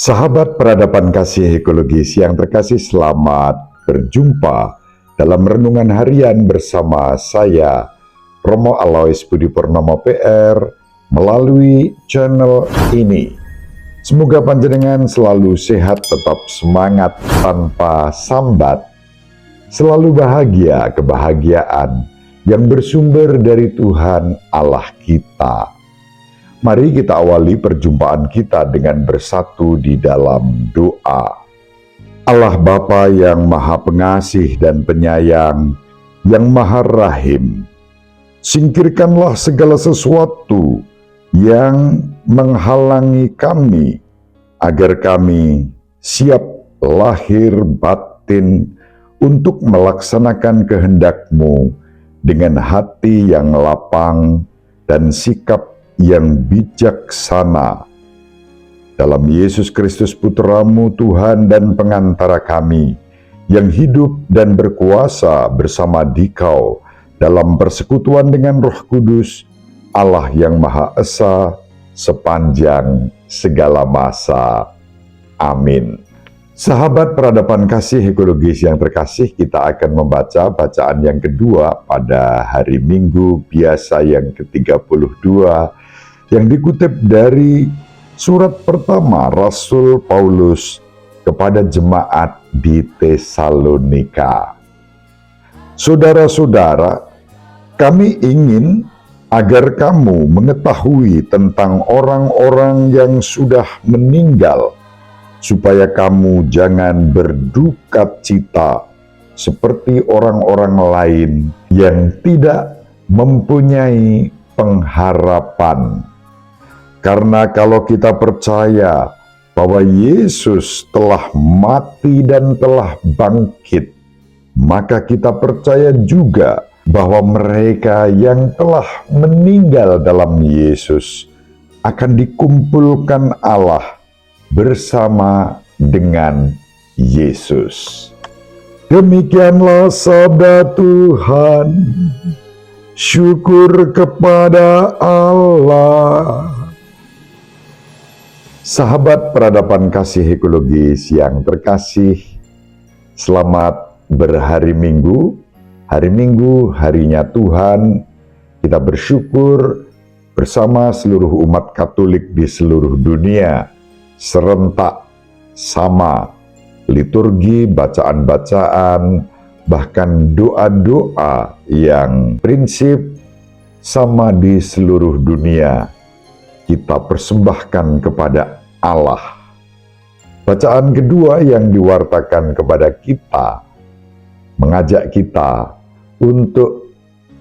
Sahabat peradaban kasih ekologis yang terkasih, selamat berjumpa dalam renungan harian bersama saya, Romo Alois Budi Purnomo PR, melalui channel ini. Semoga panjenengan selalu sehat, tetap semangat tanpa sambat, selalu bahagia, kebahagiaan yang bersumber dari Tuhan Allah kita. Mari kita awali perjumpaan kita dengan bersatu di dalam doa. Allah Bapa yang Maha Pengasih dan Penyayang, yang Maha Rahim, singkirkanlah segala sesuatu yang menghalangi kami, agar kami siap lahir batin untuk melaksanakan kehendak-Mu dengan hati yang lapang dan sikap yang bijaksana. Dalam Yesus Kristus Putra-Mu, Tuhan dan pengantara kami, yang hidup dan berkuasa bersama Dikau dalam persekutuan dengan Roh Kudus, Allah yang Maha Esa, sepanjang segala masa. Amin. Sahabat peradaban kasih ekologis yang terkasih, kita akan membaca bacaan yang kedua pada hari Minggu biasa yang ke-32, yang dikutip dari surat pertama Rasul Paulus kepada jemaat di Tesalonika. Saudara-saudara, kami ingin agar kamu mengetahui tentang orang-orang yang sudah meninggal, supaya kamu jangan berduka cita seperti orang-orang lain yang tidak mempunyai pengharapan. Karena kalau kita percaya bahwa Yesus telah mati dan telah bangkit, maka kita percaya juga bahwa mereka yang telah meninggal dalam Yesus akan dikumpulkan Allah bersama dengan Yesus. Demikianlah sabda Tuhan. Syukur kepada Allah. Sahabat peradaban kasih ekologis yang terkasih, selamat berhari Minggu. Hari Minggu, harinya Tuhan. Kita bersyukur bersama seluruh umat Katolik di seluruh dunia, serentak, sama, liturgi, bacaan-bacaan, bahkan doa-doa yang prinsip sama di seluruh dunia, kita persembahkan kepada Allah. Bacaan kedua yang diwartakan kepada kita, mengajak kita untuk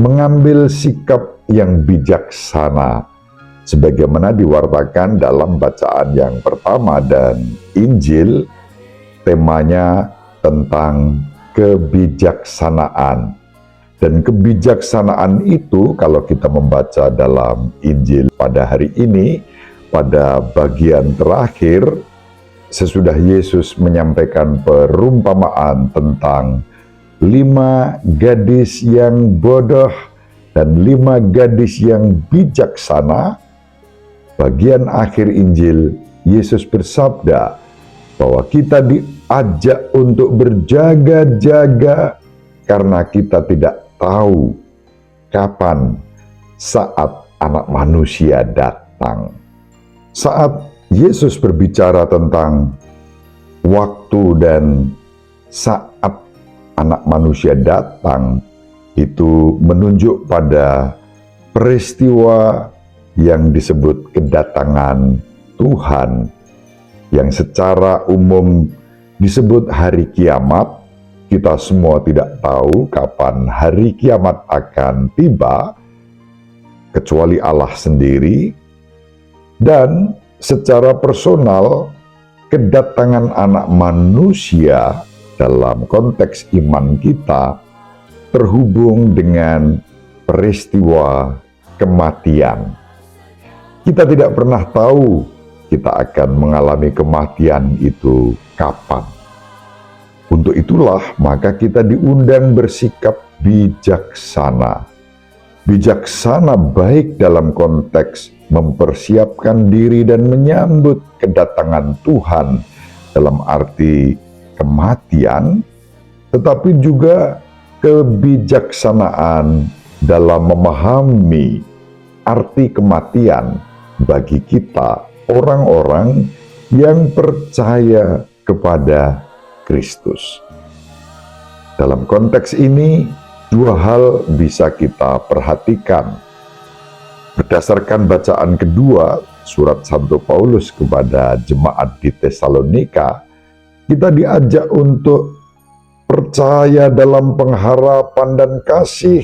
mengambil sikap yang bijaksana, sebagaimana diwartakan dalam bacaan yang pertama, dan Injil temanya tentang kebijaksanaan. Dan kebijaksanaan itu kalau kita membaca dalam Injil pada hari ini, pada bagian terakhir, sesudah Yesus menyampaikan perumpamaan tentang 5 gadis yang bodoh dan 5 gadis yang bijaksana, bagian akhir Injil, Yesus bersabda bahwa kita diajak untuk berjaga-jaga karena kita tidak tahu kapan saat Anak Manusia datang. Saat Yesus berbicara tentang waktu dan saat Anak Manusia datang, itu menunjuk pada peristiwa yang disebut kedatangan Tuhan, yang secara umum disebut hari kiamat. Kita semua tidak tahu kapan hari kiamat akan tiba, kecuali Allah sendiri. Dan secara personal, kedatangan Anak Manusia dalam konteks iman kita terhubung dengan peristiwa kematian. Kita tidak pernah tahu kita akan mengalami kematian itu kapan. Untuk itulah maka kita diundang bersikap bijaksana. Bijaksana baik dalam konteks mempersiapkan diri dan menyambut kedatangan Tuhan dalam arti kematian, tetapi juga kebijaksanaan dalam memahami arti kematian bagi kita, orang-orang yang percaya kepada Kristus. Dalam konteks ini, dua hal bisa kita perhatikan. Berdasarkan bacaan kedua, surat Santo Paulus kepada jemaat di Tesalonika, kita diajak untuk percaya dalam pengharapan dan kasih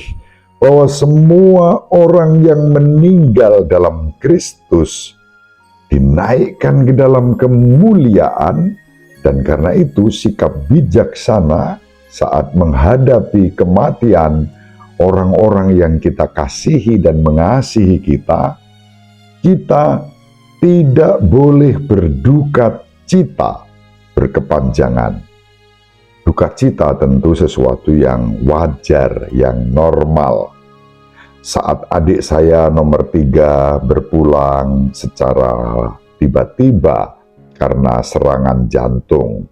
bahwa semua orang yang meninggal dalam Kristus dinaikkan ke dalam kemuliaan, dan karena itu sikap bijaksana saat menghadapi kematian orang-orang yang kita kasihi dan mengasihi kita tidak boleh berduka cita berkepanjangan. Duka cita tentu sesuatu yang wajar, yang normal. Saat adik saya nomor 3 berpulang secara tiba-tiba karena serangan jantung.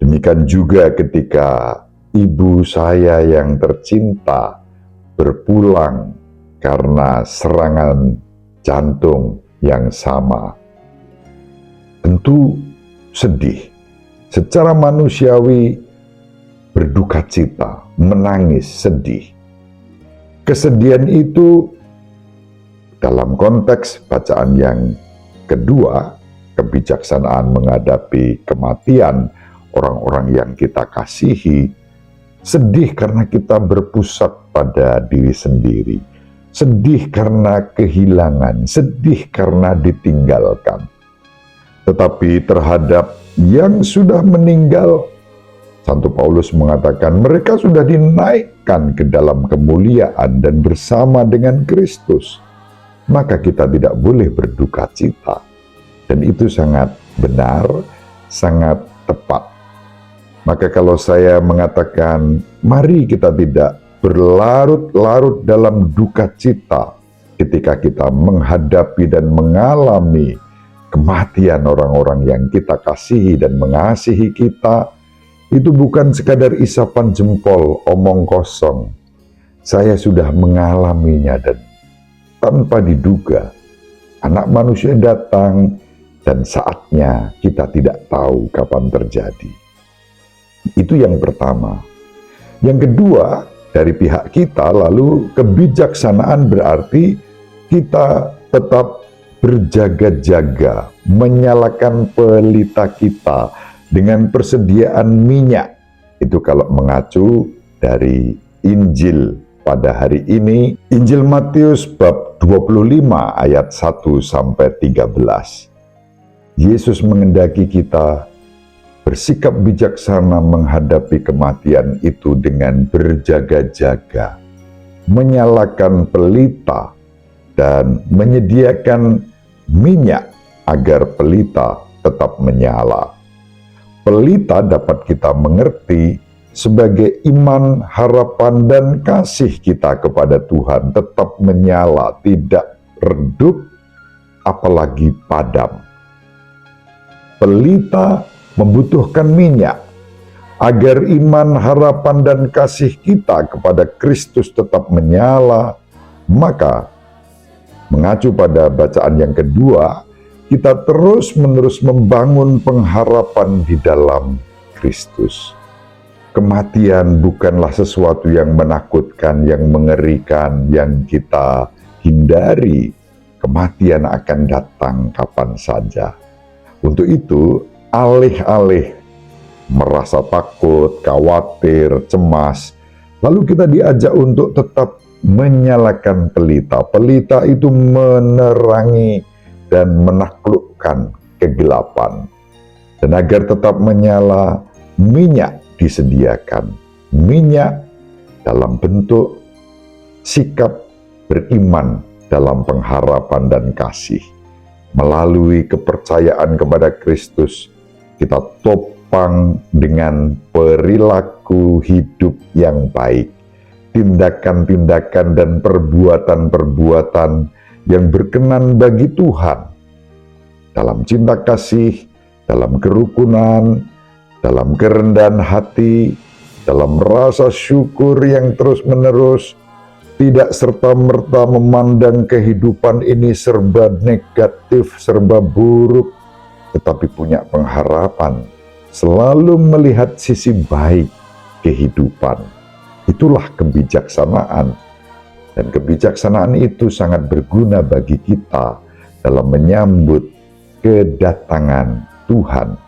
Demikian juga ketika ibu saya yang tercinta berpulang karena serangan jantung yang sama. Tentu sedih. Secara manusiawi, berduka cita, menangis, sedih. Kesedihan itu dalam konteks bacaan yang kedua, kebijaksanaan menghadapi kematian orang-orang yang kita kasihi, sedih karena kita berpusat pada diri sendiri, sedih karena kehilangan, sedih karena ditinggalkan. Tetapi terhadap yang sudah meninggal, Santo Paulus mengatakan mereka sudah dinaikkan ke dalam kemuliaan dan bersama dengan Kristus. Maka kita tidak boleh berduka cita. Dan itu sangat benar, sangat tepat. Maka kalau saya mengatakan, mari kita tidak berlarut-larut dalam duka cita ketika kita menghadapi dan mengalami kematian orang-orang yang kita kasihi dan mengasihi kita, itu bukan sekadar isapan jempol, omong kosong. Saya sudah mengalaminya dan tanpa diduga, anak manusia datang dan saatnya kita tidak tahu kapan terjadi. Itu yang pertama. Yang kedua, dari pihak kita, lalu kebijaksanaan berarti kita tetap berjaga-jaga, menyalakan pelita kita dengan persediaan minyak. Itu kalau mengacu dari Injil pada hari ini, Injil Matius bab 25 ayat 1 sampai 13. Yesus menghendaki kita bersikap bijaksana menghadapi kematian itu dengan berjaga-jaga, menyalakan pelita dan menyediakan minyak agar pelita tetap menyala. Pelita dapat kita mengerti sebagai iman, harapan, dan kasih kita kepada Tuhan tetap menyala, tidak redup, apalagi padam. Pelita membutuhkan minyak agar iman, harapan, dan kasih kita kepada Kristus tetap menyala. Maka, mengacu pada bacaan yang kedua, kita terus-menerus membangun pengharapan di dalam Kristus. Kematian bukanlah sesuatu yang menakutkan, yang mengerikan, yang kita hindari. Kematian akan datang kapan saja. Untuk itu, alih-alih merasa takut, khawatir, cemas, lalu kita diajak untuk tetap menyalakan pelita. Pelita itu menerangi dan menaklukkan kegelapan. Dan agar tetap menyala, minyak disediakan. Minyak dalam bentuk sikap beriman dalam pengharapan dan kasih. Melalui kepercayaan kepada Kristus, kita topang dengan perilaku hidup yang baik. Tindakan-tindakan dan perbuatan-perbuatan yang berkenan bagi Tuhan, dalam cinta kasih, dalam kerukunan, dalam kerendahan hati, dalam rasa syukur yang terus-menerus, tidak serta-merta memandang kehidupan ini serba negatif, serba buruk, tetapi punya pengharapan, selalu melihat sisi baik kehidupan. Itulah kebijaksanaan. Dan kebijaksanaan itu sangat berguna bagi kita dalam menyambut kedatangan Tuhan.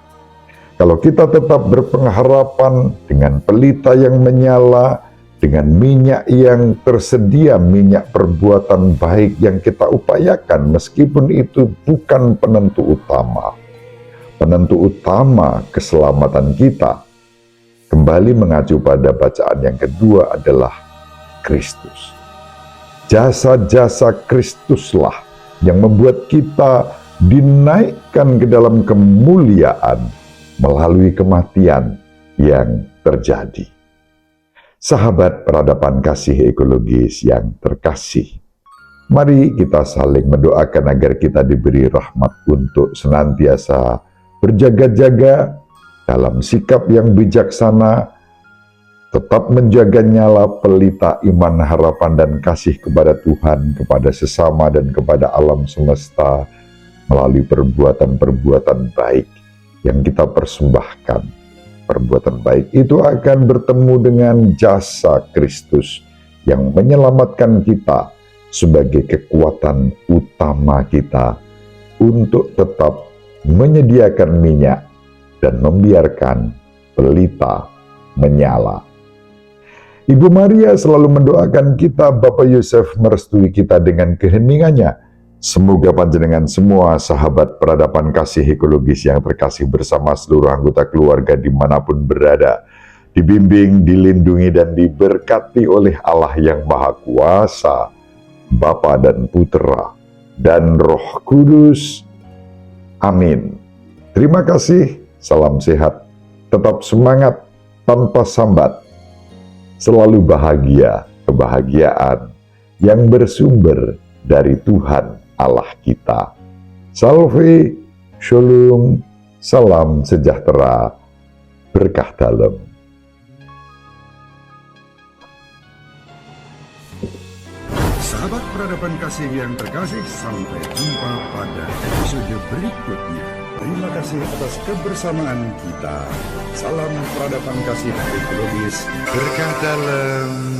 Kalau kita tetap berpengharapan dengan pelita yang menyala, dengan minyak yang tersedia, minyak perbuatan baik yang kita upayakan, meskipun itu bukan penentu utama. Penentu utama keselamatan kita, kembali mengacu pada bacaan yang kedua, adalah Kristus. Jasa-jasa Kristuslah yang membuat kita dinaikkan ke dalam kemuliaan melalui kematian yang terjadi. Sahabat peradaban kasih ekologis yang terkasih, mari kita saling mendoakan agar kita diberi rahmat untuk senantiasa berjaga-jaga dalam sikap yang bijaksana, tetap menjaga nyala pelita iman, harapan, dan kasih kepada Tuhan, kepada sesama, dan kepada alam semesta melalui perbuatan-perbuatan baik yang kita persembahkan. Perbuatan baik itu akan bertemu dengan jasa Kristus yang menyelamatkan kita sebagai kekuatan utama kita untuk tetap menyediakan minyak dan membiarkan pelita menyala. Ibu Maria selalu mendoakan kita, Bapak Yosef merestui kita dengan keheningannya. Semoga panjenengan semua sahabat peradaban kasih ekologis yang terkasih bersama seluruh anggota keluarga dimanapun berada, dibimbing, dilindungi, dan diberkati oleh Allah yang Maha Kuasa, Bapa dan Putra, dan Roh Kudus. Amin. Terima kasih, salam sehat, tetap semangat tanpa sambat, selalu bahagia, kebahagiaan yang bersumber dari Tuhan Allah kita. Salve, shalom, salam sejahtera, berkah dalam. Sahabat peradaban kasih yang terkasih, sampai jumpa pada episode berikutnya. Terima kasih atas kebersamaan kita. Salam peradaban kasih ekologis, berkah dalam.